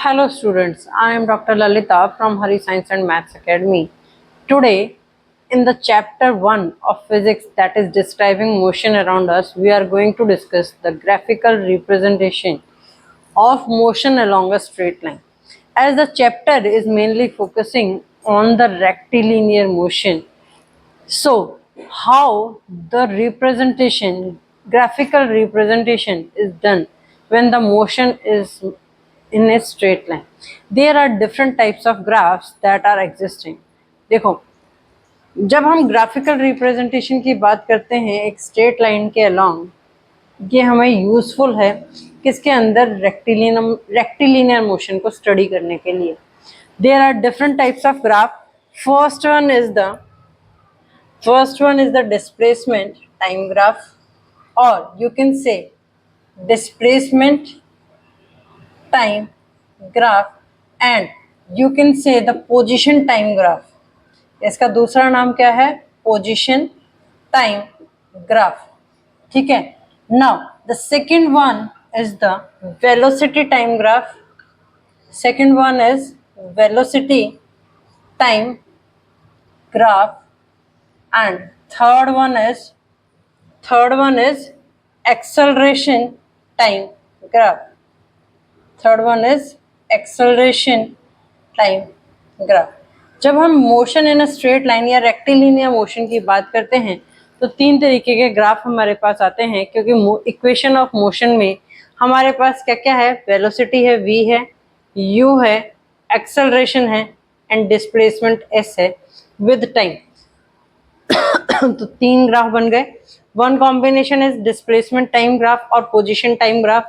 Hello students, I am Dr. Lalita from Hari Science and Maths Academy. Today, in the chapter 1 of physics, that is describing motion around us, we are going to discuss the graphical representation of motion along a straight line. As the chapter is mainly focusing on the rectilinear motion, so how the graphical representation is done when the motion is in a straight line. There are different types of graphs that are existing. देखो, जब हम graphical representation की बात करते हैं एक straight line के along, ये हमें यूजफुल है किसके अंदर रेक्टिलिनियर मोशन को स्टडी करने के लिए. There are different types of graph. First one is the displacement time graph, or you can say displacement time graph, and you can say the position time graph. इसका दूसरा नाम क्या है? Position time graph. ठीक है. Now the second one is the velocity time graph. Second one is velocity time graph, and third one is acceleration time graph. Third one is acceleration time graph. जब हम motion in a straight line या rectilinear motion की बात करते हैं तो तीन तरीके के ग्राफ हमारे पास आते हैं, क्योंकि इक्वेशन ऑफ मोशन में हमारे पास क्या क्या है? वेलोसिटी है, v है, u है, एक्सेलरेशन है, एंड डिस्प्लेसमेंट s है विद टाइम. तो तीन ग्राफ बन गए. One combination is displacement time graph और position time graph.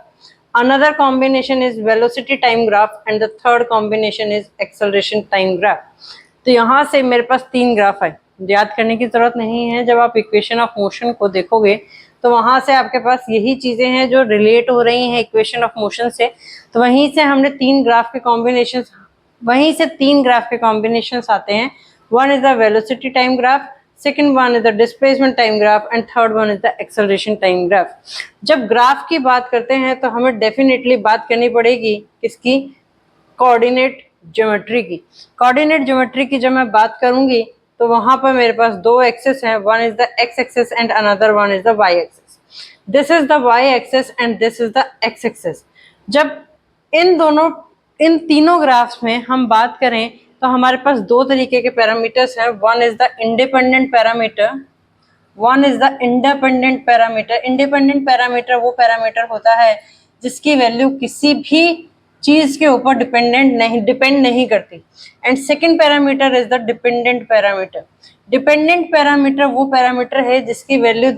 Another combination is velocity time graph and the third combination is acceleration time graph. तो यहाँ से मेरे पास तीन ग्राफ है. याद करने की जरूरत नहीं है. जब आप इक्वेशन ऑफ मोशन को देखोगे तो वहां से आपके पास यही चीजें हैं जो रिलेट हो रही हैं इक्वेशन ऑफ मोशन से. तो वहीं से हमने तीन ग्राफ के कॉम्बिनेशन आते हैं. One is the velocity time graph, second one is the displacement time graph, and third one is the acceleration time graph. जब ग्राफ की बात करते हैं तो हमें डेफिनेटली बात करनी पड़ेगी किसकी? कोऑर्डिनेट ज्योमेट्री की. कोऑर्डिनेट ज्योमेट्री की जब मैं बात करूंगी तो वहां पर मेरे पास दो एक्सेस हैं. One is the x axis and another one is the y axis. This is the y axis and this is the x axis. जब इन तीनों ग्राफ्स में हम बात करें तो हमारे पास दो तरीके के पैरामीटर्स हैं. One is the independent parameter. Independent parameter वो पैरामीटर होता है जिसकी वैल्यू किसी भी चीज के ऊपर डिपेंड नहीं करती. And second parameter is the dependent parameter. Dependent parameter वो पैरामीटर है जिसकी वैल्यू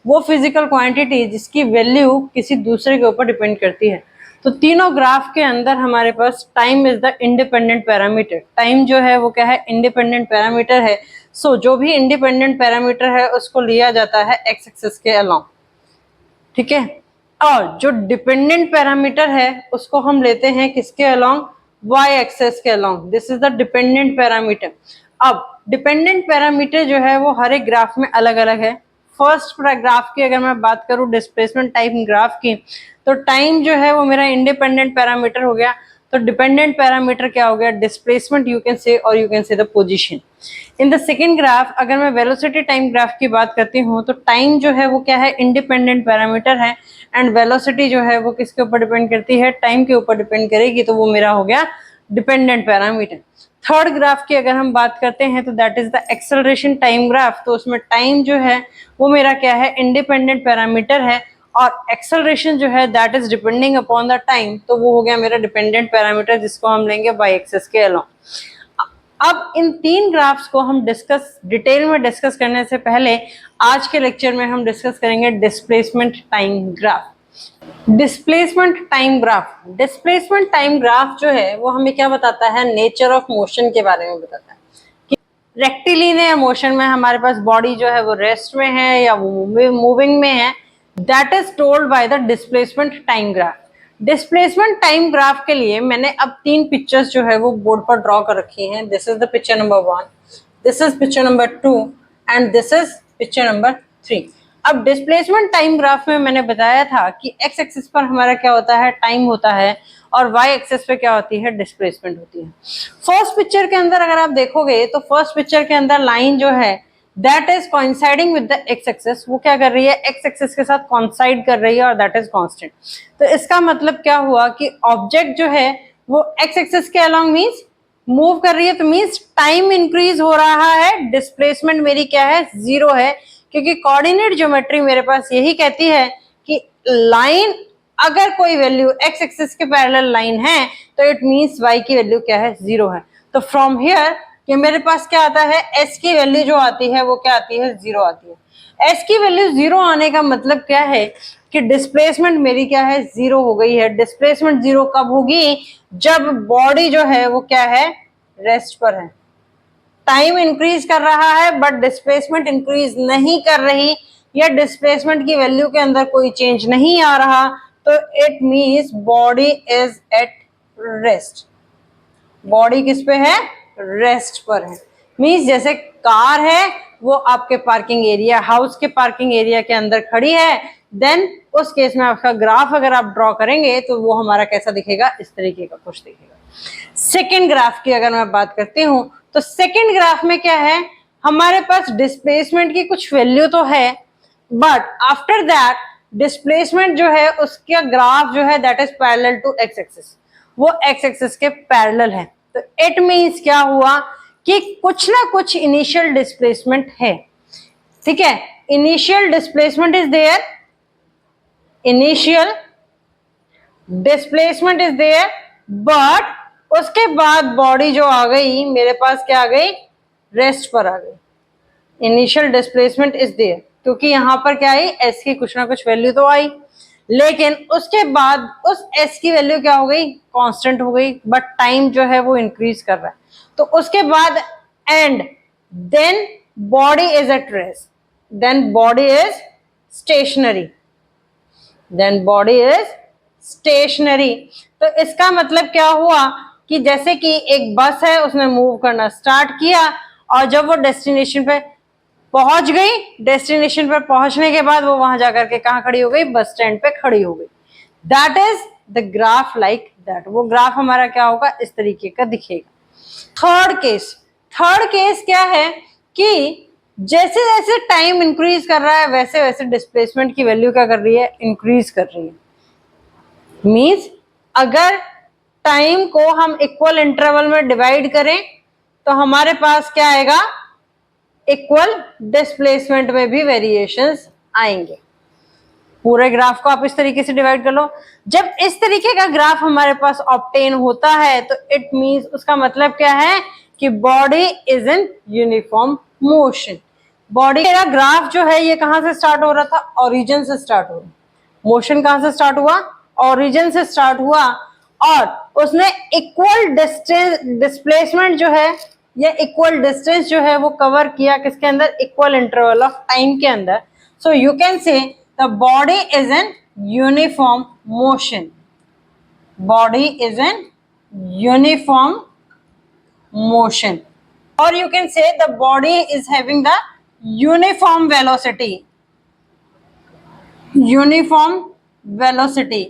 वो फिजिकल क्वांटिटी जिसकी वैल्यू किसी दूसरे के ऊपर डिपेंड करती है. तो तीनों ग्राफ के अंदर हमारे पास time is the independent parameter. Time जो है वो क्या है? इंडिपेंडेंट पैरामीटर है. सो जो भी इंडिपेंडेंट पैरामीटर है उसको लिया जाता है एक्स एक्सिस के अलोंग. ठीक है. और जो डिपेंडेंट पैरामीटर है उसको हम लेते हैं किसके अलोंग? वाई एक्सिस के along. This is the dependent parameter. अब डिपेंडेंट पैरामीटर जो है वो हर एक ग्राफ में अलग अलग है. फर्स्ट ग्राफ की अगर मैं बात करूं डिस्प्लेसमेंट टाइम ग्राफ की, तो टाइम जो है वो मेरा इंडिपेंडेंट पैरामीटर हो गया. तो डिपेंडेंट पैरामीटर क्या हो गया? डिस्प्लेसमेंट यू कैन से, और यू कैन से the position. In the second graph अगर मैं वेलोसिटी टाइम ग्राफ की बात करती हूँ तो टाइम जो है वो क्या है? इंडिपेंडेंट पैरामीटर है. एंड वेलोसिटी जो है वो किसके ऊपर डिपेंड करती है? टाइम के ऊपर डिपेंड करेगी. तो वो मेरा हो गया डिपेंडेंट पैरामीटर. थर्ड ग्राफ की अगर हम बात करते हैं तो that is the acceleration time graph. तो उसमें टाइम जो है वो मेरा क्या है? इंडिपेंडेंट पैरामीटर है. और एक्सेलरेशन जो है that is depending upon the time. तो वो हो गया मेरा डिपेंडेंट पैरामीटर जिसको हम लेंगे वाई एक्सिस के अलोंग. अब इन तीन ग्राफ्स को हम डिटेल में डिस्कस करने से पहले आज के लेक्चर में हम डिस्कस करेंगे displacement time graph. Displacement time graph जो है वो हमें क्या बताता है? नेचर ऑफ मोशन के बारे में बताता है कि रेक्टिलिनियर मोशन में हमारे पास बॉडी जो है वो रेस्ट में है या वो मूविंग में है. That is told by the displacement time graph. Displacement time graph के लिए मैंने अब तीन पिक्चर्स जो है वो बोर्ड पर ड्रॉ कर रखी हैं. This is the picture number 1, this is picture number 2 and this is picture number 3. अब डिस्प्लेसमेंट टाइम ग्राफ में मैंने बताया था कि एक्स एक्सिस पर हमारा क्या होता है, टाइम होता है, और वाई एक्सिस पे क्या होती है, डिस्प्लेसमेंट होती है। फर्स्ट पिक्चर के अंदर अगर आप देखोगे तो फर्स्ट पिक्चर के अंदर लाइन जो है that is coinciding with the x axis, वो क्या कर रही है, एक्स एक्सिस के साथ कोइंसाइड कर रही है और दैट इज कांस्टेंट। तो इसका मतलब क्या हुआ कि ऑब्जेक्ट जो है वो एक्स एक्सिस के अलोंग मींस मूव कर रही है, तो मींस टाइम इंक्रीज हो रहा है, डिस्प्लेसमेंट मेरी क्या है, जीरो है, क्योंकि कोऑर्डिनेट ज्योमेट्री मेरे पास यही कहती है कि लाइन अगर कोई वैल्यू एक्स एक्सिस के पैरेलल लाइन है तो इट मींस वाई की वैल्यू क्या है, जीरो है। तो फ्रॉम हियर कि मेरे पास क्या आता है, एस की वैल्यू जो आती है वो क्या आती है, जीरो आती है। एस की वैल्यू जीरो आने का मतलब क्या है कि डिस्प्लेसमेंट मेरी क्या है, जीरो हो गई है। डिस्प्लेसमेंट जीरो कब होगी, जब बॉडी जो है वो क्या है, रेस्ट पर है। टाइम इंक्रीज कर रहा है बट डिस्प्लेसमेंट इंक्रीज नहीं कर रही, या डिस्प्लेसमेंट की वैल्यू के अंदर कोई चेंज नहीं आ रहा, तो it means body is at rest. Body किस पे है, रेस्ट पर है। मींस जैसे कार है वो आपके पार्किंग एरिया, हाउस के पार्किंग एरिया के अंदर खड़ी है, देन उस केस में आपका ग्राफ अगर आप ड्रॉ करेंगे तो वो हमारा कैसा दिखेगा, इस तरीके का कुछ दिखेगा। सेकेंड ग्राफ की अगर मैं बात करती हूं तो सेकेंड ग्राफ में क्या है, हमारे पास डिस्प्लेसमेंट की कुछ वैल्यू तो है, बट आफ्टर दैट डिस्प्लेसमेंट जो है उसका ग्राफ जो है that is parallel to x axis, वो एक्स एक्सिस के पैरेलल है। तो इट मींस क्या हुआ कि कुछ ना कुछ इनिशियल डिस्प्लेसमेंट है, ठीक है। Initial displacement is there, initial displacement is there, but उसके बाद बॉडी जो आ गई मेरे पास क्या आ गई, रेस्ट पर आ गई। इनिशियल डिस्प्लेसमेंट इज देयर, क्योंकि यहां पर क्या आई, एस की कुछ ना कुछ वैल्यू तो आई, लेकिन उसके बाद उस एस की वैल्यू क्या हो गई, कांस्टेंट हो गई, बट टाइम जो है वो इंक्रीज कर रहा है। तो उसके बाद and then body is at rest, then body is stationary, then body is stationary. तो इसका मतलब क्या हुआ कि जैसे कि एक बस है, उसने मूव करना स्टार्ट किया और जब वो डेस्टिनेशन पे पहुंच गई, डेस्टिनेशन पर पहुंचने के बाद वो वहां जाकर के कहां खड़ी हो गई, बस स्टैंड पे खड़ी हो गई। That is the graph like that. वो ग्राफ हमारा क्या होगा, इस तरीके का दिखेगा। थर्ड केस, थर्ड केस क्या है कि जैसे जैसे टाइम इंक्रीज कर रहा है वैसे वैसे डिस्प्लेसमेंट की वैल्यू क्या कर रही है, इंक्रीज कर रही है। मींस अगर टाइम को हम इक्वल इंटरवल में डिवाइड करें तो हमारे पास क्या आएगा, इक्वल डिस्प्लेसमेंट में भी वेरिएशंस आएंगे। पूरे ग्राफ को आप इस तरीके से डिवाइड कर लो। जब इस तरीके का ग्राफ हमारे पास ऑब्टेन होता है तो इट मींस उसका मतलब क्या है कि body is in uniform motion. Body का ग्राफ जो है ये कहां से स्टार्ट हो रहा था, ओरिजिन से स्टार्ट हो रहा। मोशन कहां से स्टार्ट हुआ, ओरिजिन से स्टार्ट हुआ, और उसने इक्वल डिस्टेंस डिस्प्लेसमेंट जो है या इक्वल डिस्टेंस जो है वो कवर किया किसके अंदर, इक्वल इंटरवल ऑफ टाइम के अंदर। सो यू कैन से the body is in uniform motion, body is in uniform motion, or you can say the body is having the uniform velocity, uniform velocity।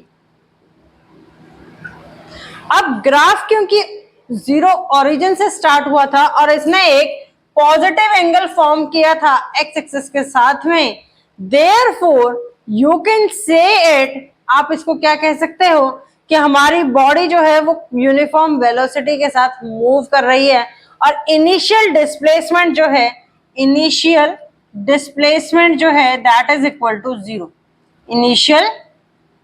अब graph क्योंकि zero origin से start हुआ था और इसने एक positive angle form किया था एक्स एक्सिस के साथ में, देयरफॉर यू कैन से इट, आप इसको क्या कह सकते हो कि हमारी बॉडी जो है वो यूनिफॉर्म वेलोसिटी के साथ मूव कर रही है, और इनिशियल डिस्प्लेसमेंट जो है, इनिशियल डिस्प्लेसमेंट जो है that is equal to zero. Initial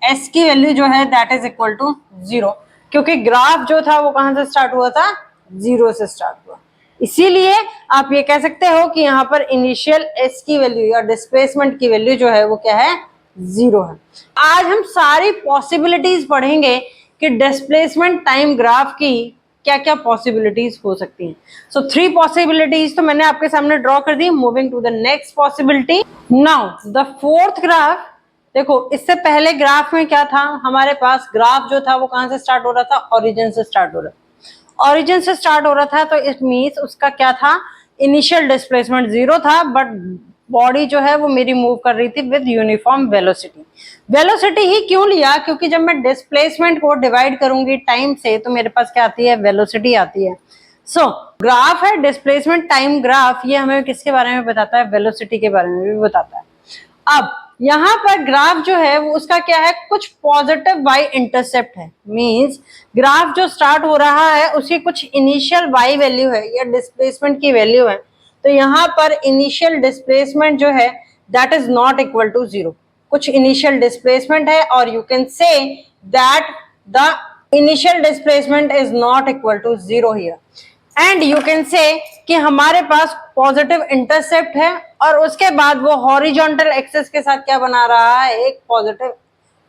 s की वैल्यू जो है that is equal to zero, क्योंकि ग्राफ जो था वो कहां से स्टार्ट हुआ था, जीरो से स्टार्ट हुआ। इसीलिए आप ये कह सकते हो कि यहाँ पर इनिशियल एस की वैल्यू या डिस्प्लेसमेंट की वैल्यू जो है वो क्या है, जीरो है। आज हम सारी पॉसिबिलिटीज पढ़ेंगे कि डिस्प्लेसमेंट टाइम ग्राफ की क्या क्या पॉसिबिलिटीज हो सकती हैं। सो 3 पॉसिबिलिटीज तो मैंने आपके सामने ड्रॉ कर दी। Moving to the next possibility. Now the fourth graph, देखो इससे पहले ग्राफ में क्या था, हमारे पास ग्राफ जो था वो कहां से स्टार्ट हो रहा था, ओरिजिन से स्टार्ट हो रहा था। ओरिजिन से स्टार्ट हो रहा था तो इट मींस उसका क्या था, इनिशियल डिस्प्लेसमेंट जीरो था, बट बॉडी जो है वो मेरी मूव कर रही थी विद यूनिफॉर्म वेलोसिटी। वेलोसिटी ही क्यों लिया, क्योंकि जब मैं डिस्प्लेसमेंट को डिवाइड करूंगी टाइम से तो मेरे पास क्या आती है, वेलोसिटी आती है। सो ग्राफ है डिस्प्लेसमेंट टाइम ग्राफ, ये हमें किसके बारे में बताता है, वेलोसिटी के बारे में भी बताता है। अब यहाँ पर ग्राफ जो है वो उसका क्या है, कुछ पॉजिटिव वाई इंटरसेप्ट है, मींस ग्राफ जो स्टार्ट हो रहा है उसकी कुछ इनिशियल वाई वैल्यू है या डिस्प्लेसमेंट की वैल्यू है। तो यहाँ पर इनिशियल डिस्प्लेसमेंट जो है that is not equal to 0, कुछ इनिशियल डिस्प्लेसमेंट है और you can say that the initial displacement is not equal to 0 here, and you can say कि हमारे पास पॉजिटिव इंटरसेप्ट है और उसके बाद वो हॉरिजॉन्टल एक्सिस के साथ क्या बना रहा है, एक पॉजिटिव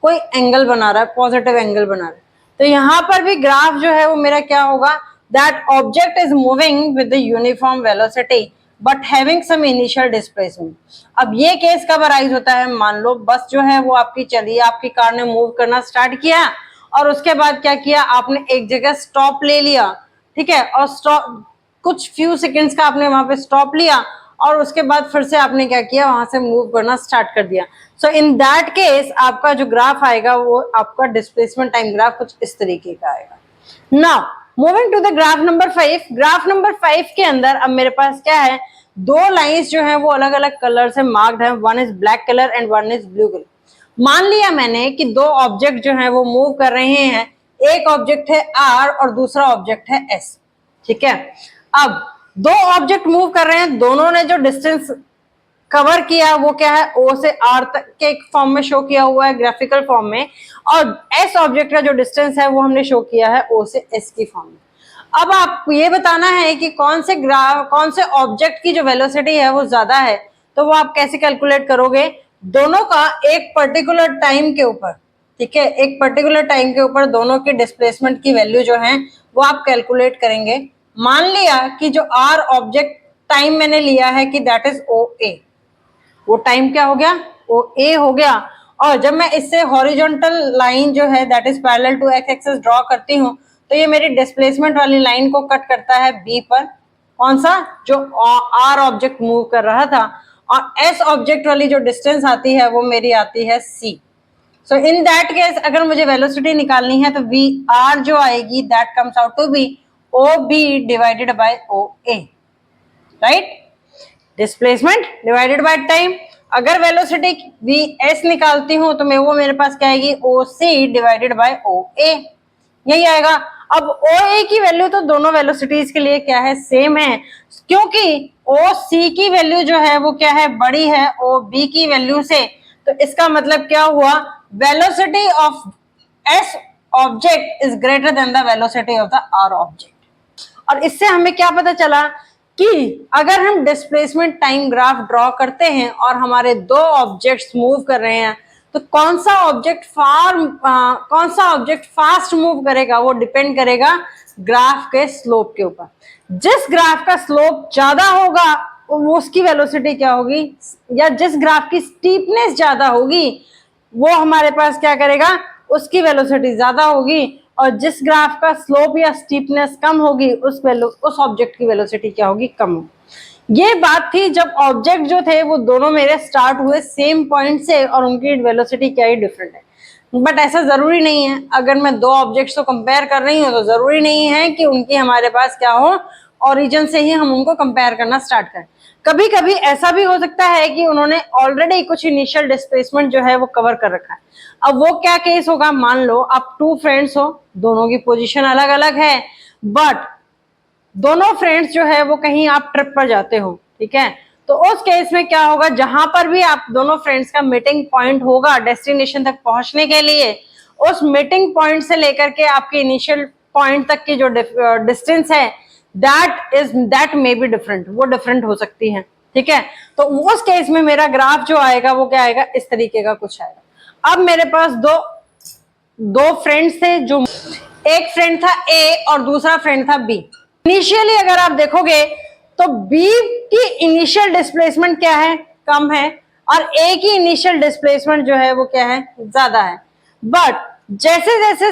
कोई एंगल बना रहा है, पॉजिटिव एंगल बना रहा है। तो यहाँ पर भी ग्राफ जो है वो मेरा क्या होगा, that object is moving with the uniform velocity but having some initial displacement. अब ये केस कब अराइज होता है, मान लो बस जो है वो आपकी चली, आपकी कार ने मूव करना स्टार्ट किया और उसके बाद क्या किया, आपने एक जगह स्टॉप ले लिया, ठीक है, और स्टॉप कुछ फ्यू सेकंड्स का आपने वहां पे स्टॉप लिया और उसके बाद फिर से आपने क्या किया, वहां से मूव करना स्टार्ट कर दिया। सो इन दैट केस आपका जो ग्राफ आएगा वो आपका डिस्प्लेसमेंट टाइम ग्राफ कुछ इस तरीके का आएगा। Now moving to the graph number 5, graph number 5 के अंदर अब मेरे पास क्या है, दो लाइंस जो है वो अलग अलग कलर से मार्क्ड है, one is black colour and one is blue colour. मान लिया मैंने कि दो ऑब्जेक्ट जो है वो मूव कर रहे हैं, एक ऑब्जेक्ट है आर और दूसरा ऑब्जेक्ट है एस, ठीक है। अब दो ऑब्जेक्ट मूव कर रहे हैं, दोनों ने जो डिस्टेंस कवर किया वो क्या है, ओ से आर तक के एक फॉर्म में शो किया हुआ है ग्राफिकल फॉर्म में, और एस ऑब्जेक्ट का जो डिस्टेंस है वो हमने शो किया है ओ से एस की फॉर्म में। अब आपको ये बताना है कि कौन से ऑब्जेक्ट की जो वेलोसिटी है वो ज्यादा है, तो वो आप कैसे कैलकुलेट करोगे, दोनों का एक पर्टिकुलर टाइम के ऊपर, ठीक है, एक पर्टिकुलर टाइम के ऊपर दोनों के डिस्प्लेसमेंट की वैल्यू जो है वो आप कैलकुलेट करेंगे। मान लिया कि जो आर ऑब्जेक्ट टाइम मैंने लिया है कि दैट इज ओ ए, वो टाइम क्या हो गया, ओ ए हो गया, और जब मैं इससे हॉरिजॉन्टल लाइन जो है that is parallel to x axis draw करती हूँ तो ये मेरी डिस्प्लेसमेंट वाली लाइन को कट करता है बी पर, कौन सा, जो आर ऑब्जेक्ट मूव कर रहा था, और एस ऑब्जेक्ट वाली जो डिस्टेंस आती है वो मेरी आती है सी। सो इन दैट केस अगर मुझे वेलोसिटी निकालनी है तो वी आर जो आएगी that comes out to be O B divided by O A, right, displacement divided by time. अगर वेलोसिटी वी एस निकालती हूं तो मैं वो मेरे पास क्या आएगी, ओ सी डिवाइडेड बाय ओ ए, यही आएगा। अब ओ ए की वैल्यू तो दोनों वेलोसिटीज के लिए क्या है, सेम है, क्योंकि ओ सी की वैल्यू जो है वो क्या है, बड़ी है ओ बी की वैल्यू से। तो इसका मतलब क्या हुआ, velocity of s object is greater than the velocity of the r object. और इससे हमें क्या पता चला कि अगर हम डिस्प्लेसमेंट टाइम ग्राफ ड्रॉ करते हैं और हमारे दो ऑब्जेक्ट्स मूव कर रहे हैं तो कौन सा ऑब्जेक्ट फास्ट मूव करेगा वो डिपेंड करेगा ग्राफ के स्लोप के ऊपर। जिस ग्राफ का स्लोप ज्यादा होगा उसकी वेलोसिटी क्या होगी, या जिस ग्राफ की स्टीपनेस ज्यादा होगी वो हमारे पास क्या करेगा, उसकी वेलोसिटी ज्यादा होगी, और जिस ग्राफ का स्लोप या स्टीपनेस कम होगी उस ऑब्जेक्ट की वेलोसिटी क्या होगी, कम होगी। ये बात थी जब ऑब्जेक्ट जो थे वो दोनों मेरे स्टार्ट हुए सेम पॉइंट से और उनकी वेलोसिटी क्या ही डिफरेंट है। बट ऐसा जरूरी नहीं है, अगर मैं दो ऑब्जेक्ट्स को कंपेयर कर रही हूँ तो जरूरी नहीं है कि उनकी हमारे पास क्या हो, ओरिजिन से ही हम उनको कंपेयर करना स्टार्ट करें। कभी कभी ऐसा भी हो सकता है कि उन्होंने ऑलरेडी कुछ इनिशियल डिस्प्लेसमेंट जो है वो कवर कर रखा है। अब वो क्या केस होगा, मान लो आप टू फ्रेंड्स हो, दोनों की पोजीशन अलग अलग है, बट दोनों फ्रेंड्स जो है वो कहीं आप ट्रिप पर जाते हो, ठीक है, तो उस केस में क्या होगा, जहां पर भी आप दोनों फ्रेंड्स का मीटिंग पॉइंट होगा डेस्टिनेशन तक पहुंचने के लिए, उस मीटिंग पॉइंट से लेकर के आपके इनिशियल पॉइंट तक की जो डिस्टेंस है दैट मे बी डिफरेंट, वो डिफरेंट हो सकती है, ठीक है। तो उस केस में मेरा ग्राफ जो आएगा वो क्या आएगा, इस तरीके का कुछ आएगा। अब मेरे पास दो फ्रेंड्स थे, जो एक फ्रेंड था ए और दूसरा फ्रेंड था बी। इनिशियली अगर आप देखोगे तो बी की इनिशियल डिस्प्लेसमेंट क्या है, कम है, और ए की इनिशियल डिस्प्लेसमेंट जो है वो क्या है, ज्यादा है। बट जैसे जैसे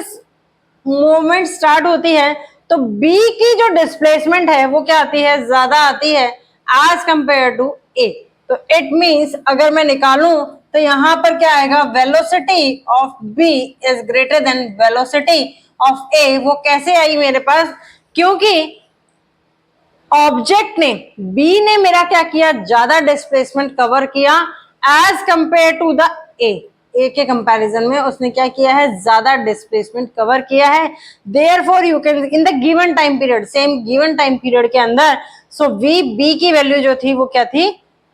मूवमेंट स्टार्ट होती है तो बी की जो डिस्प्लेसमेंट है वो क्या आती है, ज्यादा आती है एज कंपेयर टू ए। तो इट मींस अगर मैं निकालूं तो यहां पर क्या आएगा, velocity of B is greater than velocity of A. वो कैसे आई मेरे पास, क्योंकि ऑब्जेक्ट ने बी ने मेरा क्या किया, ज्यादा डिस्प्लेसमेंट कवर किया as compare to the A के कंपैरिजन में उसने क्या किया है, ज्यादा डिस्प्लेसमेंट कवर किया है। Therefore you can in the given time period, same given time period के अंदर, सो वी बी की वैल्यू जो थी वो क्या थी,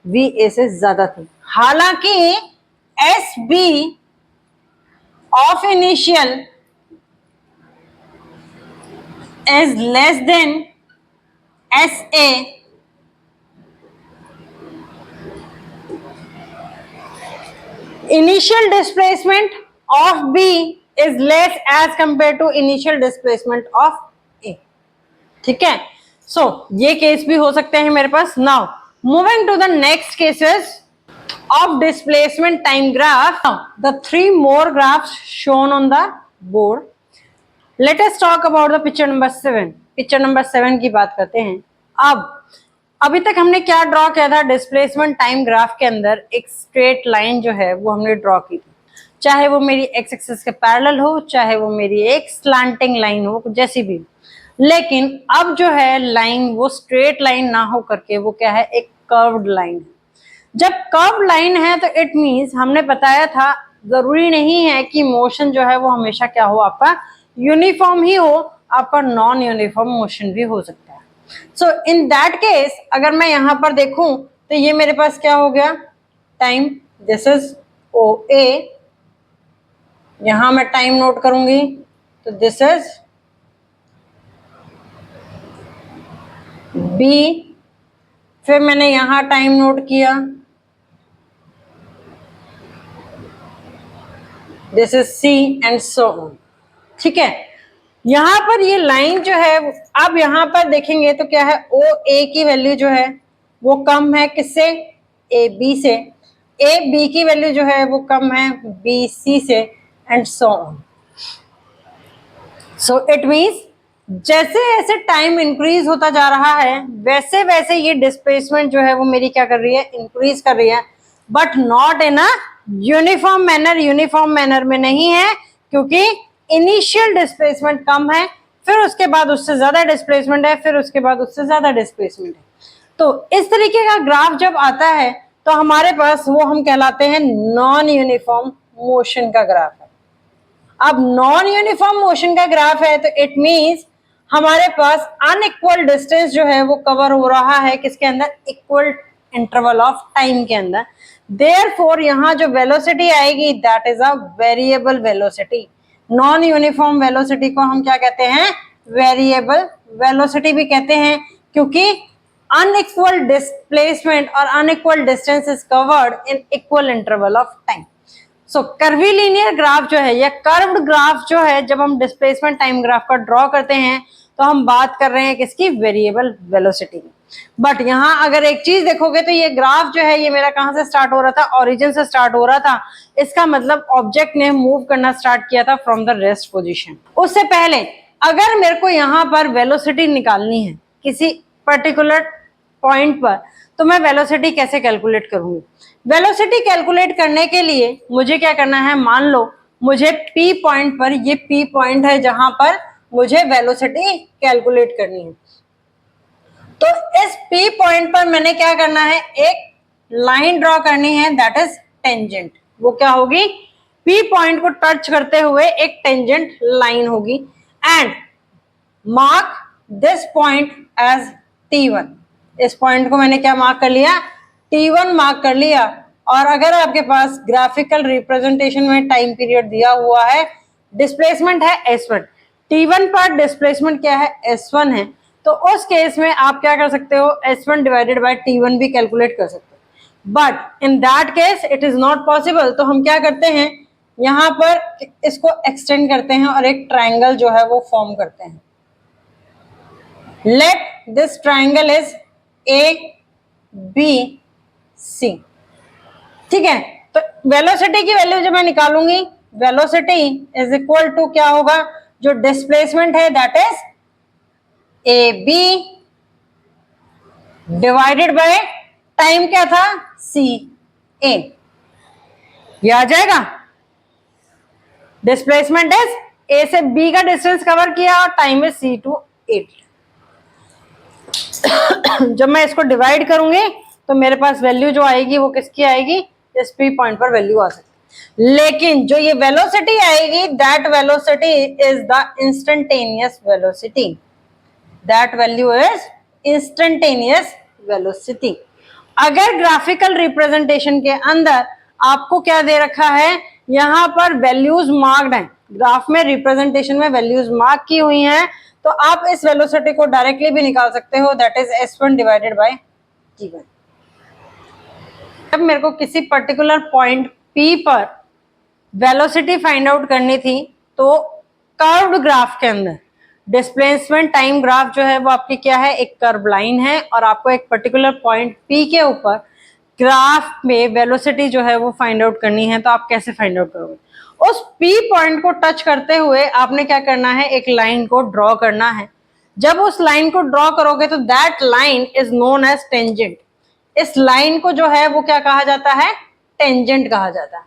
वी ए से ज्यादा थी। हालांकि S B of initial is less than S A, initial displacement of B is less as compared to initial displacement of A। ठीक है, सो ये केस भी हो सकते हैं मेरे पास। Now moving to the next cases of displacement time graph, the three more graphs shown on the board. Let us talk about the picture number 7. Picture number 7 की बात करते हैं। अब अभी तक हमने क्या ड्रॉ किया था, डिस्प्लेसमेंट टाइम ग्राफ के अंदर एक स्ट्रेट लाइन जो है वो हमने ड्रॉ की थी, चाहे वो मेरी एक्स एक्सिस के पैरेलल हो, चाहे वो मेरी एक स्लैंटिंग लाइन हो, जैसी भी। लेकिन अब जो है लाइन वो स्ट्रेट लाइन ना हो करके वो क्या है, एक कर्व्ड लाइन है। जब कर्व्ड लाइन है तो इट मींस हमने बताया था जरूरी नहीं है कि मोशन जो है वो हमेशा क्या हो, आपका यूनिफॉर्म ही हो, आपका नॉन यूनिफॉर्म मोशन भी हो सकता है। सो इन दैट केस अगर मैं यहां पर देखूं तो ये मेरे पास क्या हो गया, टाइम, दिस इज ओ ए, यहां मैं टाइम नोट करूंगी तो दिस इज बी, फिर मैंने यहां टाइम नोट किया, this is C and so on. ठीक है, यहां पर ये लाइन जो है, अब यहां पर देखेंगे तो क्या है, ओ ए की वैल्यू जो है वो कम है किससे, ए बी से, ए बी की वैल्यू जो है वो कम है बी सी से, and so on. So it means जैसे जैसे टाइम इंक्रीज होता जा रहा है वैसे वैसे ये डिस्प्लेसमेंट जो है वो मेरी क्या कर रही है, इंक्रीज कर रही है, but not in a uniform manner. Uniform manner में नहीं है, क्योंकि इनिशियल डिस्प्लेसमेंट कम है, फिर उसके बाद उससे ज्यादा डिस्प्लेसमेंट है, फिर उसके बाद उससे ज्यादा डिस्प्लेसमेंट है। तो इस तरीके का ग्राफ जब आता है तो हमारे पास वो हम कहलाते हैं नॉन यूनिफॉर्म मोशन का ग्राफ है। अब नॉन यूनिफॉर्म मोशन का ग्राफ है तो इट मींस हमारे पास अनइक्वल डिस्टेंस जो है वो कवर हो रहा है किसके अंदर, इक्वल इंटरवल ऑफ टाइम के अंदर। देयरफॉर यहाँ जो वेलोसिटी आएगी that is a variable velocity. Non uniform velocity को हम क्या कहते हैं, वेरिएबल वेलोसिटी भी कहते हैं, क्योंकि अनइक्वल डिस्प्लेसमेंट और unequal distance is covered in equal interval of time. So curvilinear graph जो है या कर्व्ड ग्राफ जो है, जब हम डिस्प्लेसमेंट टाइम ग्राफ का ड्रॉ करते हैं तो हम बात कर रहे हैं किसकी, वेरिएबल वेलोसिटी की। बट यहाँ अगर एक चीज देखोगे तो ये ग्राफ जो है ये मेरा कहाँ से स्टार्ट हो रहा था, ओरिजिन से स्टार्ट हो रहा था। इसका मतलब ऑब्जेक्ट ने मूव करना स्टार्ट किया था फ्रॉम द रेस्ट पोजीशन। उससे पहले अगर मेरे को यहाँ पर वेलोसिटी निकालनी है किसी पर्टिकुलर पॉइंट पर, तो मैं वेलोसिटी कैसे कैलकुलेट करूंगी। वेलोसिटी कैलकुलेट करने के लिए मुझे क्या करना है, मान लो मुझे P पॉइंट पर, ये P पॉइंट है जहां पर मुझे वेलोसिटी कैलकुलेट करनी है। तो इस P पॉइंट पर मैंने क्या करना है, एक लाइन ड्रॉ करनी है दैट इज टेंजेंट। वो क्या होगी, P पॉइंट को टच करते हुए एक टेंजेंट लाइन होगी, and mark this point as T1। इस पॉइंट को मैंने क्या मार्क कर लिया, T1 मार्क कर लिया। और अगर आपके पास ग्राफिकल रिप्रेजेंटेशन में टाइम पीरियड दिया हुआ है, डिस्प्लेसमेंट है S1, T1 पर डिस्प्लेसमेंट क्या है, S1 है, तो उस केस में आप क्या कर सकते हो, S1 डिवाइडेड बाय T1 भी कैलकुलेट कर सकते हो। But in that case it is not possible. तो हम क्या करते हैं, यहाँ पर इसको एक्सटेंड करते हैं और एक ट्राइंगल जो है वो फॉर्म करते हैं। Let this triangle is ABC। ठीक है, तो वेलोसिटी की वैल्यू जब मैं निकालूंगी, वेलोसिटी इज इक्वल टू क्या होगा, जो डिस्प्लेसमेंट है that is AB divided by time क्या था, सी ए, ये आ जाएगा। डिस्प्लेसमेंट इज ए से बी का डिस्टेंस कवर किया और टाइम इज सी टू 8। जब मैं इसको डिवाइड करूंगी तो मेरे पास वैल्यू जो आएगी वो किसकी आएगी, इस पी पॉइंट पर वैल्यू आ सकती है। लेकिन जो ये वेलोसिटी आएगी, that velocity is the instantaneous velocity, that value is instantaneous velocity. अगर ग्राफिकल रिप्रेजेंटेशन के अंदर आपको क्या दे रखा है, यहां पर वैल्यूज मार्क्ड हैं, ग्राफ में रिप्रेजेंटेशन में वैल्यूज मार्क की हुई हैं, तो आप इस वेलोसिटी को डायरेक्टली भी निकाल सकते हो, that is s1 divided by t1। जब मेरे को किसी पर्टिकुलर पॉइंट P पर वेलोसिटी फाइंड आउट करनी थी, तो कर्व्ड ग्राफ के अंदर डिस्प्लेसमेंट टाइम ग्राफ जो है वो आपकी क्या है, एक कर्व लाइन है, और आपको एक पर्टिकुलर पॉइंट P के ऊपर ग्राफ में वेलोसिटी जो है वो फाइंड आउट करनी है। तो आप कैसे फाइंड आउट करोगे, उस P पॉइंट को टच करते हुए आपने क्या करना है, एक लाइन को ड्रॉ करना है। जब उस लाइन को ड्रॉ करोगे तो that line is known as tangent. इस लाइन को जो है वो क्या कहा जाता है, टेंजेंट कहा जाता है।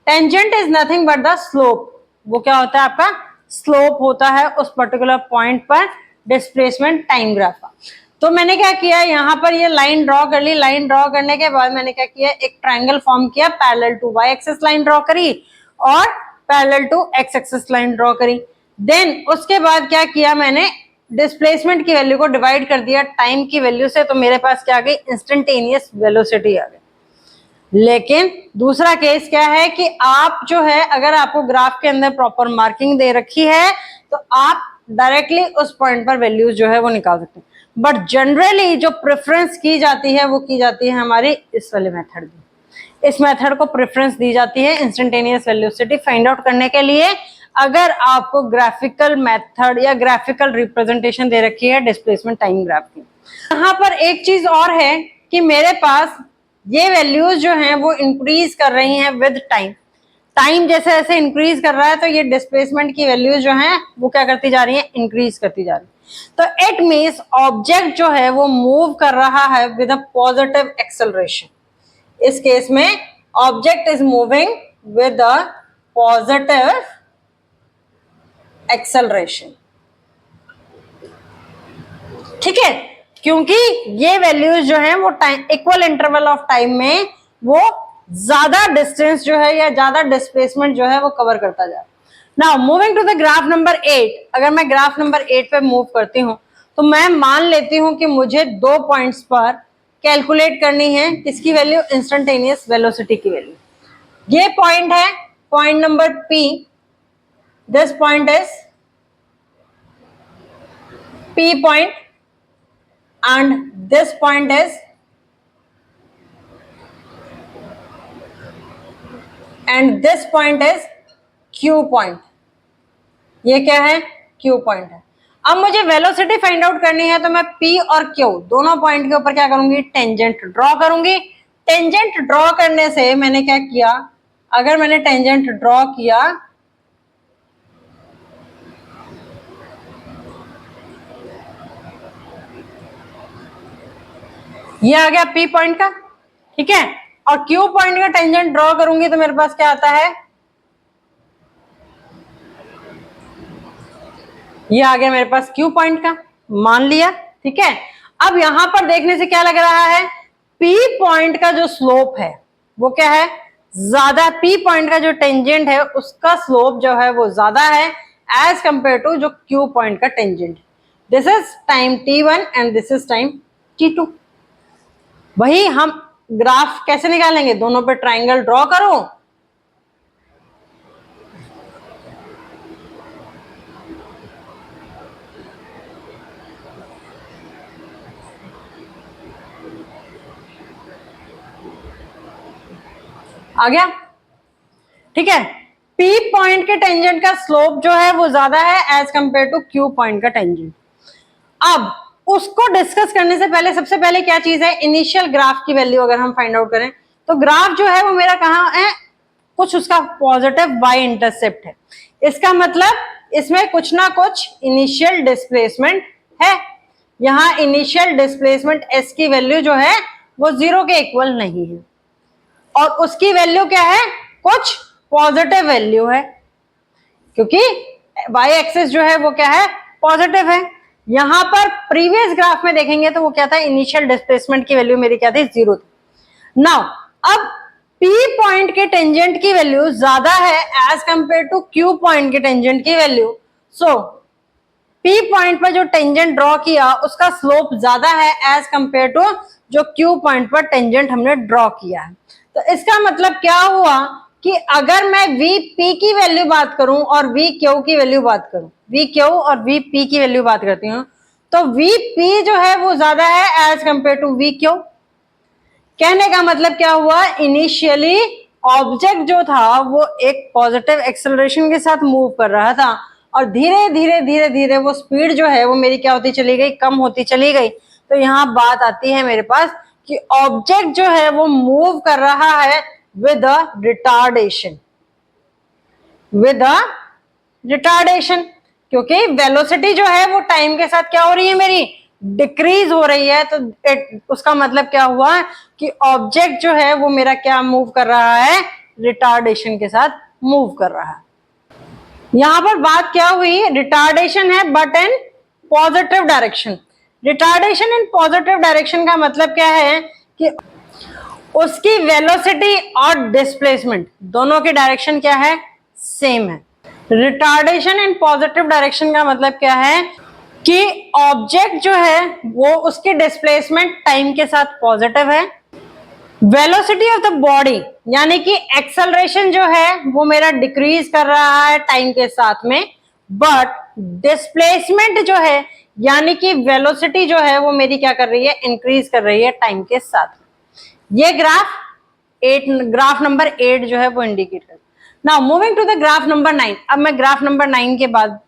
Tangent is nothing but the slope, वो क्या होता है, आपका स्लोप होता है उस पर्टिकुलर पॉइंट पर डिस्प्लेसमेंट टाइम ग्राफ का। तो मैंने क्या किया, यहाँ पर ये लाइन ड्रॉ कर ली। लाइन ड्रॉ करने के बाद मैंने क्या किया, एक ट्रायंगल फॉर्म किया, parallel to Y axis line draw करी और parallel to x axis line draw करी। देन उसके बाद क्या किया, मैंने डिस्प्लेसमेंट की वैल्यू को डिवाइड कर दिया टाइम की वैल्यू से, तो मेरे पास क्या आ गई, इंस्टेंटेनियस वेलोसिटी आ गई। लेकिन दूसरा केस क्या है कि आप जो है, अगर आपको ग्राफ के अंदर प्रॉपर मार्किंग दे रखी है तो आप डायरेक्टली उस पॉइंट पर वैल्यूज जो है वो निकाल सकते हैं। बट जनरली जो प्रेफरेंस की जाती है वो की जाती है हमारी इस वाले मेथड में। इस मेथड को प्रेफरेंस दी जाती है इंस्टेंटेनियस वेलोसिटी फाइंड आउट करने के लिए, अगर आपको ग्राफिकल मेथड या ग्राफिकल रिप्रेजेंटेशन दे रखी है डिस्प्लेसमेंट टाइम ग्राफ की। यहाँ पर एक चीज और है कि मेरे पास ये वैल्यूज जो हैं वो इंक्रीज कर रही हैं विद टाइम। टाइम जैसे जैसे इंक्रीज कर रहा है तो ये डिस्प्लेसमेंट की वैल्यूज जो हैं वो क्या करती जा रही हैं, इंक्रीज करती जा रही है। तो इट मींस ऑब्जेक्ट जो है वो मूव कर रहा है विद अ पॉजिटिव एक्सेलरेशन। इस केस में object is moving with a positive acceleration, ठीक है, क्योंकि ये वैल्यूज जो है वो time equal interval of time में वो ज्यादा डिस्टेंस जो है या ज्यादा डिस्प्लेसमेंट जो है वो कवर करता जा रहा है। Now moving to the graph number 8, अगर मैं ग्राफ नंबर 8 पे मूव करती हूं तो मैं मान लेती हूं कि मुझे 2 पॉइंट्स पर कैलकुलेट करनी है किसकी वैल्यू, इंस्टेंटेनियस वेलोसिटी की वैल्यू। ये पॉइंट है point number P, this point is P point and this point is and this point is Q point। ये क्या है, Q पॉइंट है। अब मुझे वेलोसिटी फाइंड आउट करनी है तो मैं P और Q दोनों पॉइंट के ऊपर क्या करूंगी, टेंजेंट ड्रॉ करूंगी। टेंजेंट ड्रॉ करने से मैंने क्या किया, अगर मैंने टेंजेंट ड्रॉ किया ये आ गया P पॉइंट का, ठीक है, और Q पॉइंट का टेंजेंट ड्रॉ करूंगी तो मेरे पास क्या आता है, ये आ गया मेरे पास Q पॉइंट का, मान लिया, ठीक है। अब यहां पर देखने से क्या लग रहा है, P पॉइंट का जो स्लोप है वो क्या है, ज्यादा। P पॉइंट का जो टेंजेंट है उसका स्लोप जो है वो ज्यादा है एज कंपेयर टू जो Q पॉइंट का tangent. This is time T1 and this is time T2। वही हम ग्राफ कैसे निकालेंगे, दोनों पे ट्रायंगल ड्रॉ करो, आ गया, ठीक है। P पॉइंट के टेंजेंट का स्लोप जो है वो ज्यादा है as compare to Q point का टेंजेंट। अब उसको डिस्कस करने से पहले सबसे पहले क्या चीज है, इनिशियल ग्राफ की वैल्यू अगर हम फाइंड आउट करें तो ग्राफ जो है वो मेरा कहाँ है, कुछ उसका पॉजिटिव y इंटरसेप्ट है। इसका मतलब इसमें कुछ ना कुछ इनिशियल डिस्प्लेसमेंट है। यहाँ इनिशियल डिस्प्लेसमेंट s की वैल्यू जो है वो 0 के इक्वल नहीं है, और उसकी वैल्यू क्या है, कुछ पॉजिटिव वैल्यू है, क्योंकि y एक्सिस जो है वो क्या है, पॉजिटिव है। यहां पर प्रीवियस ग्राफ में देखेंगे तो वो क्या था, इनिशियल डिस्प्लेसमेंट की वैल्यू मेरी क्या थी, 0 थी। नाउ अब P पॉइंट के टेंजेंट की वैल्यू ज्यादा है as compare to Q point के टेंजेंट की वैल्यू। सो P पॉइंट पर जो टेंजेंट ड्रॉ किया उसका स्लोप ज्यादा है एज कंपेयर टू जो Q पॉइंट पर टेंजेंट हमने ड्रॉ किया है। तो इसका मतलब क्या हुआ कि अगर मैं VP की वैल्यू बात करूं और VQ की वैल्यू बात करूं, VQ और VP की वैल्यू बात करती हूं, तो VP जो है वो ज्यादा है एज कंपेयर टू VQ। कहने का मतलब क्या हुआ, इनिशियली ऑब्जेक्ट जो था वो एक पॉजिटिव एक्सेलरेशन के साथ मूव कर रहा था, और धीरे धीरे धीरे धीरे वो स्पीड जो है वो मेरी क्या होती चली गई, कम होती चली गई। तो यहाँ बात आती है मेरे पास कि ऑब्जेक्ट जो है वो मूव कर रहा है with a retardation, with a retardation, क्योंकि वेलोसिटी जो है वो टाइम के साथ क्या हो रही है, मेरी डिक्रीज हो रही है। तो उसका मतलब क्या हुआ कि ऑब्जेक्ट जो है वो मेरा क्या मूव कर रहा है, रिटार्डेशन के साथ मूव कर रहा है। यहां पर बात क्या हुई, रिटार्डेशन है but in positive direction. Retardation in positive direction का मतलब क्या है कि उसकी वेलोसिटी और डिस्प्लेसमेंट दोनों की डायरेक्शन क्या है, सेम है। रिटार्डेशन इन पॉजिटिव डायरेक्शन का मतलब क्या है कि ऑब्जेक्ट जो है वो उसकी डिस्प्लेसमेंट टाइम के साथ पॉजिटिव है, वेलोसिटी ऑफ द बॉडी यानी कि एक्सेलरेशन जो है वो मेरा डिक्रीज कर रहा है टाइम के साथ में, बट डिस्प्लेसमेंट जो है यानी कि वेलोसिटी जो है वो मेरी क्या कर रही है, इंक्रीज कर रही है टाइम के साथ। ये ग्राफ नंबर 8 जो है वो इंडिकेट कर। Now moving to the graph number 9। अब मैं ग्राफ नंबर 9 के बाद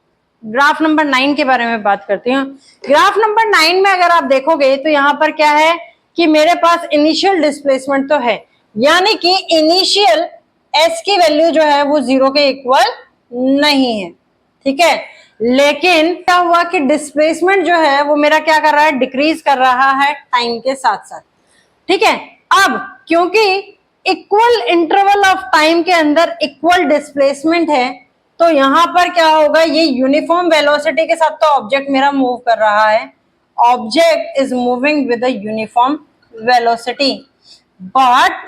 ग्राफ नंबर 9 के बारे में बात करती हूँ। ग्राफ नंबर 9 में अगर आप देखोगे तो यहाँ पर क्या है कि मेरे पास इनिशियल डिस्प्लेसमेंट तो है, यानी कि इनिशियल s की वैल्यू जो है वो 0 के इक्वल नहीं है, ठीक है। लेकिन क्या हुआ कि डिस्प्लेसमेंट जो है वो मेरा क्या कर रहा है, डिक्रीज कर रहा है टाइम के साथ साथ, ठीक है। अब क्योंकि इक्वल इंटरवल ऑफ टाइम के अंदर इक्वल डिस्प्लेसमेंट है, तो यहां पर क्या होगा, ये यूनिफॉर्म वेलोसिटी के साथ तो ऑब्जेक्ट मेरा मूव कर रहा है, object is moving with a uniform velocity, but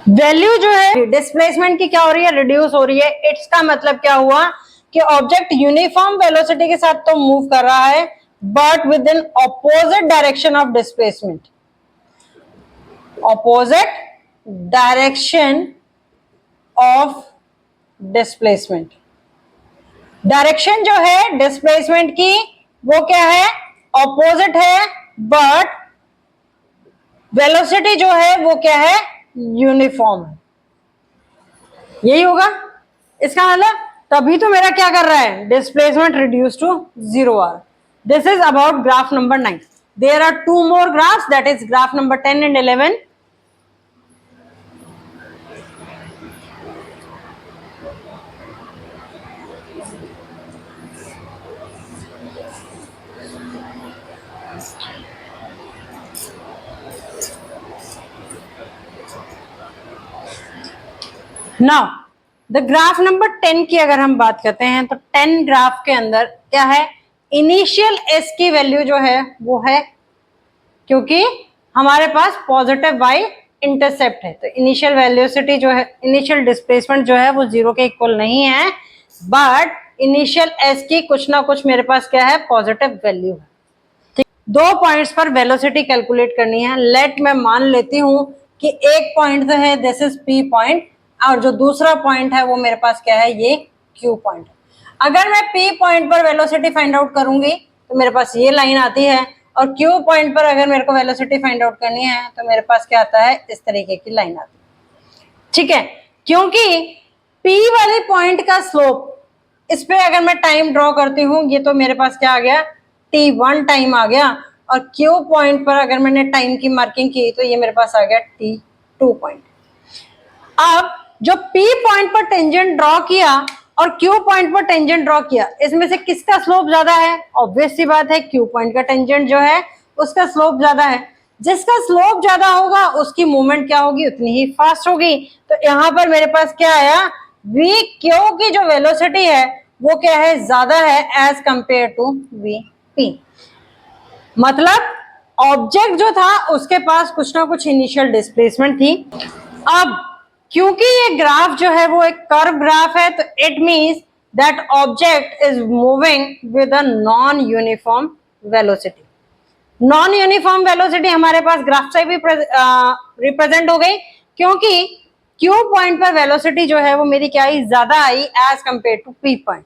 value जो है डिस्प्लेसमेंट की क्या हो रही है, रिड्यूस हो रही है। इसका मतलब क्या हुआ कि ऑब्जेक्ट यूनिफॉर्म वेलोसिटी के साथ तो मूव कर रहा है but with in opposite direction of displacement, opposite direction of displacement. Direction जो है डिस्प्लेसमेंट की वो क्या है, ऑपोजिट है, बट वेलोसिटी जो है वो क्या है, यूनिफॉर्म है। यही होगा इसका मतलब, तभी तो मेरा क्या कर रहा है, डिस्प्लेसमेंट रिड्यूस टू 0 आर। This is about graph number 9। There are 2 more graphs, that is graph number 10 and 11. Now the graph number 10 की अगर हम बात करते हैं तो 10 ग्राफ के अंदर क्या है, इनिशियल s की वैल्यू जो है वो है, क्योंकि हमारे पास पॉजिटिव y इंटरसेप्ट है, तो इनिशियल वेलोसिटी जो है, इनिशियल डिस्प्लेसमेंट जो है वो 0 के इक्वल नहीं है, बट इनिशियल s की कुछ ना कुछ मेरे पास क्या है, पॉजिटिव वैल्यू है, ठीक। 2 पॉइंट्स पर वेलोसिटी कैलकुलेट करनी है। लेट मैं मान लेती हूं कि एक पॉइंट जो है दिस इज P पॉइंट, और जो दूसरा पॉइंट है वो मेरे पास क्या है, ये Q पॉइंट है। अगर मैं P पॉइंट पर वेलोसिटी फाइंड आउट करूंगी तो मेरे पास ये लाइन आती है, और Q पॉइंट पर अगर मेरे को वेलोसिटी फाइंड आउट करनी है तो मेरे पास क्या आता है, इस तरीके की लाइन आती है, ठीक है। क्योंकि P वाले पॉइंट का स्लोप, इस पे अगर मैं टाइम ड्रॉ करती हूँ, ये तो मेरे पास क्या आ गया, T1 टाइम आ गया, और Q पॉइंट पर अगर मैंने टाइम की मार्किंग की तो ये मेरे पास आ गया T2 पॉइंट। अब जो P पॉइंट पर टेंजेंट ड्रॉ किया और Q पॉइंट पर टेंजेंट ड्रॉ किया, इसमें से किसका स्लोप ज्यादा है, ऑब्वियस सी बात है Q पॉइंट का टेंजेंट जो है उसका स्लोप ज्यादा है। जिसका स्लोप ज्यादा होगा उसकी मूवमेंट क्या होगी, उतनी ही फास्ट होगी। तो यहाँ पर मेरे पास क्या आया, v क्यू की जो वेलोसिटी है वो क्या है, ज्यादा है as compare to V P. मतलब ऑब्जेक्ट जो था उसके पास कुछ ना कुछ इनिशियल डिस्प्लेसमेंट थी। अब क्योंकि ये ग्राफ जो है वो एक कर्व ग्राफ है, तो it means that object is moving with a non uniform velocity. Non uniform velocity हमारे पास ग्राफ से भी रिप्रेजेंट हो गई, क्योंकि क्यू पॉइंट पर वेलोसिटी जो है वो मेरी क्या आई, ज्यादा आई as compare to P point.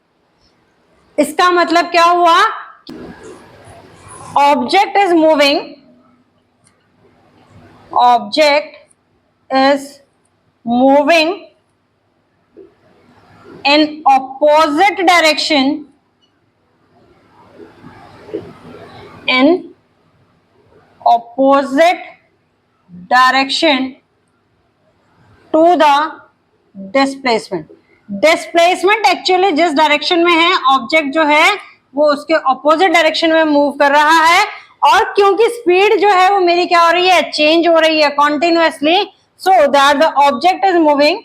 इसका मतलब क्या हुआ, object is moving in opposite direction to the displacement। Displacement actually जिस डायरेक्शन में है, ऑब्जेक्ट जो है वो उसके ऑपोजिट डायरेक्शन में मूव कर रहा है। और क्योंकि स्पीड जो है वो मेरी क्या हो रही है, चेंज हो रही है continuously, so that the object is moving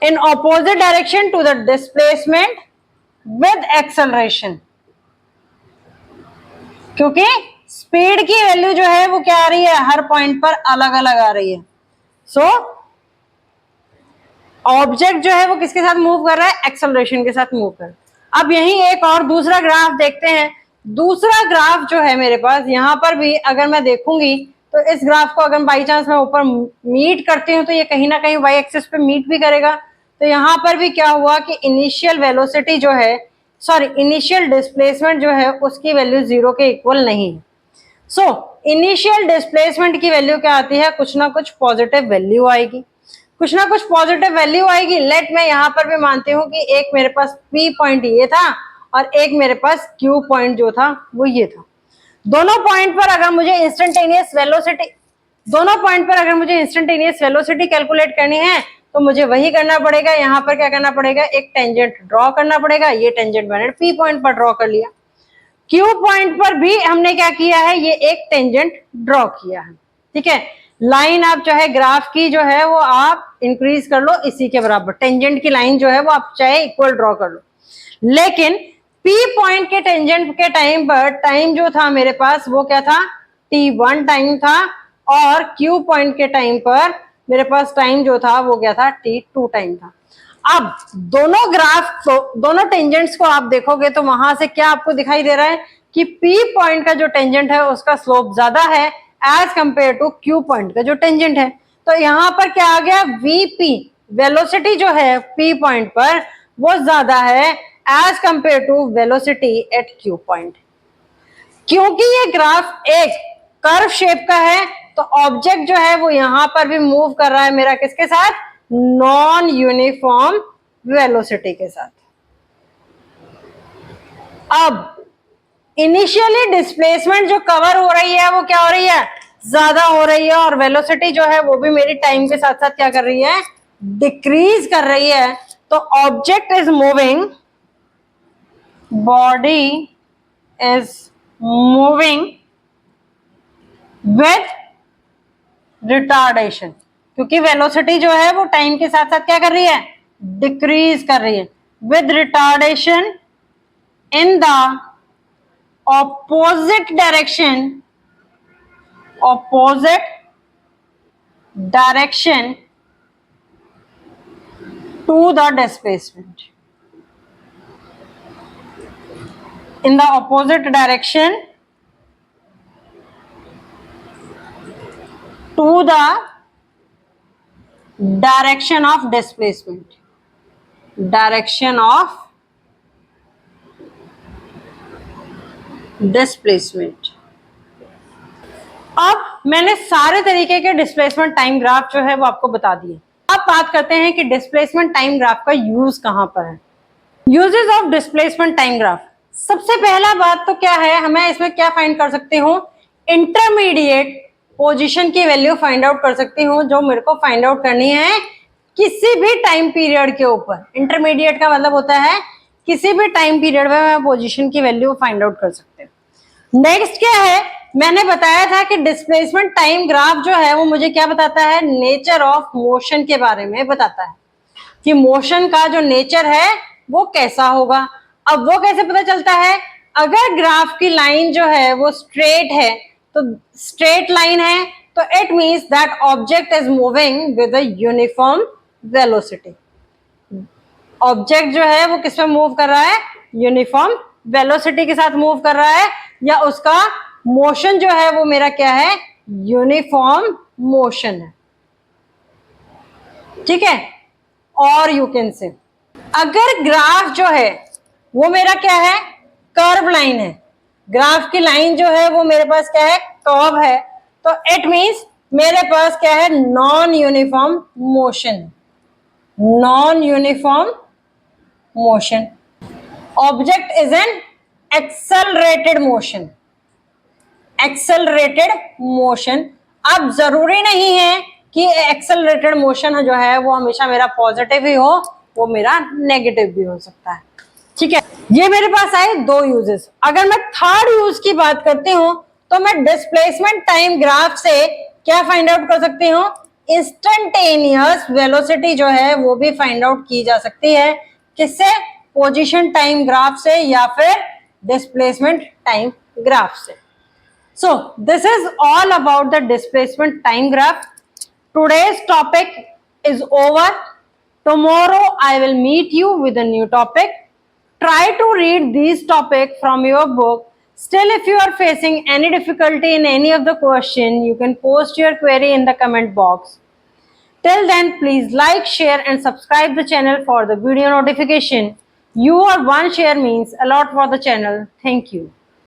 in opposite direction to the displacement with acceleration. क्योंकि स्पीड की वैल्यू जो है वो क्या आ रही है, हर पॉइंट पर अलग अलग आ रही है। सो ऑब्जेक्ट जो है वो किसके साथ मूव कर रहा है, एक्सेलरेशन के साथ मूव कर रहा है। अब यही एक और दूसरा ग्राफ देखते हैं। दूसरा ग्राफ जो है मेरे पास, यहाँ पर भी अगर मैं देखूंगी तो इस ग्राफ को अगर बाई चांस मैं ऊपर मीट करती हूँ तो ये कहीं ना कहीं वाई एक्सिस पे मीट भी करेगा। तो यहाँ पर भी क्या हुआ कि इनिशियल वेलोसिटी जो है, सॉरी इनिशियल डिस्प्लेसमेंट जो है उसकी वैल्यू 0 के इक्वल नहीं है। सो इनिशियल डिस्प्लेसमेंट की वैल्यू क्या आती है, कुछ ना कुछ पॉजिटिव वैल्यू आएगी, कुछ ना कुछ पॉजिटिव वैल्यू आएगी। लेट मैं यहाँ पर भी मानती हूँ कि एक मेरे पास P पॉइंट ये था और एक मेरे पास Q पॉइंट जो था वो ये था। दोनों पॉइंट पर अगर मुझे इंस्टेंटेनियस वेलोसिटी कैलकुलेट करनी है तो मुझे वही करना पड़ेगा। यहाँ पर क्या करना पड़ेगा, एक टेंजेंट ड्रॉ करना पड़ेगा। ये टेंजेंट मैंने P पॉइंट पर ड्रॉ कर लिया। Q पॉइंट पर भी हमने क्या किया है, ये एक टेंजेंट ड्रॉ किया है। ठीक है, लाइन आप चाहे ग्राफ की जो है वो आप इंक्रीज कर लो इसी के बराबर, टेंजेंट की लाइन जो है वो आप चाहे इक्वल ड्रॉ कर लो। लेकिन P पॉइंट के टेंजेंट के टाइम पर टाइम जो था मेरे पास वो क्या था, t1 टाइम था, और Q पॉइंट के टाइम पर मेरे पास टाइम जो था वो क्या था, t2 टाइम था। अब दोनों ग्राफ को, दोनों टेंजेंट्स को आप देखोगे तो वहां से क्या आपको दिखाई दे रहा है कि P पॉइंट का जो टेंजेंट है उसका स्लोप ज्यादा है as compare to Q point का जो टेंजेंट है। तो यहाँ पर क्या आ गया, VP वेलोसिटी जो है P पॉइंट पर वो ज्यादा है as compare to velocity at Q point. क्योंकि ये ग्राफ एक कर्व शेप का है तो ऑब्जेक्ट जो है वो यहां पर भी मूव कर रहा है मेरा किसके साथ, नॉन यूनिफॉर्म वेलोसिटी के साथ। अब इनिशियली डिस्प्लेसमेंट जो कवर हो रही है वो क्या हो रही है, ज्यादा हो रही है, और वेलोसिटी जो है वो भी मेरी टाइम के साथ साथ क्या कर रही है, डिक्रीज कर रही है। तो object is moving, body is moving with retardation, क्योंकि वेलोसिटी जो है वो टाइम के साथ साथ क्या कर रही है, डिक्रीज कर रही है, with retardation in the opposite direction to the displacement, in the opposite direction to the direction of displacement, direction of displacement. अब मैंने सारे तरीके के डिस्प्लेसमेंट टाइम ग्राफ जो है वो आपको बता दिए। अब बात करते हैं कि डिस्प्लेसमेंट टाइम ग्राफ का यूज कहां पर है। Uses of displacement time graph, सबसे पहला बात तो क्या है, हमें इसमें क्या फाइंड कर सकती हूँ, इंटरमीडिएट पोजीशन की वैल्यू फाइंड आउट कर सकती हूँ, जो मेरे को फाइंड आउट करनी है किसी भी टाइम पीरियड के ऊपर। इंटरमीडिएट का मतलब होता है किसी भी टाइम पीरियड में मैं पोजीशन की वैल्यू फाइंड आउट कर सकते हैं। नेक्स्ट क्या है, मैंने बताया था कि डिस्प्लेसमेंट टाइम ग्राफ जो है वो मुझे क्या बताता है, नेचर ऑफ मोशन के बारे में बताता है कि मोशन का जो नेचर है वो कैसा होगा। अब वो कैसे पता चलता है, अगर ग्राफ की लाइन जो है वो स्ट्रेट है, तो स्ट्रेट लाइन है, तो it means that object is moving with a uniform velocity. Object जो है वो किस में मूव कर रहा है, यूनिफॉर्म वेलोसिटी के साथ मूव कर रहा है, या उसका मोशन जो है वो मेरा क्या है, यूनिफॉर्म मोशन है। ठीक है, और यू कैन से, अगर ग्राफ जो है वो मेरा क्या है, कर्व लाइन है, ग्राफ की लाइन जो है वो मेरे पास क्या है, कर्व है, तो इट मींस मेरे पास क्या है, non uniform motion. Non uniform motion, object is an accelerated motion. Accelerated motion, अब जरूरी नहीं है कि एक्सेलरेटेड मोशन जो है वो हमेशा मेरा पॉजिटिव ही हो, वो मेरा नेगेटिव भी हो सकता है। ठीक है, ये मेरे पास आए दो यूजेस। अगर मैं थर्ड यूज की बात करती हूं तो मैं डिस्प्लेसमेंट टाइम ग्राफ से क्या फाइंड आउट कर सकती हूँ, इंस्टेंटेनियस वेलोसिटी जो है वो भी फाइंड आउट की जा सकती है। किससे, पोजीशन टाइम ग्राफ से या फिर डिस्प्लेसमेंट टाइम ग्राफ से। So this is all about the displacement time graph. Today's topic is over. Tomorrow I will meet you with a new topic. Try to read these topics from your book. Still, if you are facing any difficulty in any of the question, you can post your query in the comment box. Till then, please like, share and subscribe the channel for the video notification. Your one share means a lot for the channel. Thank you.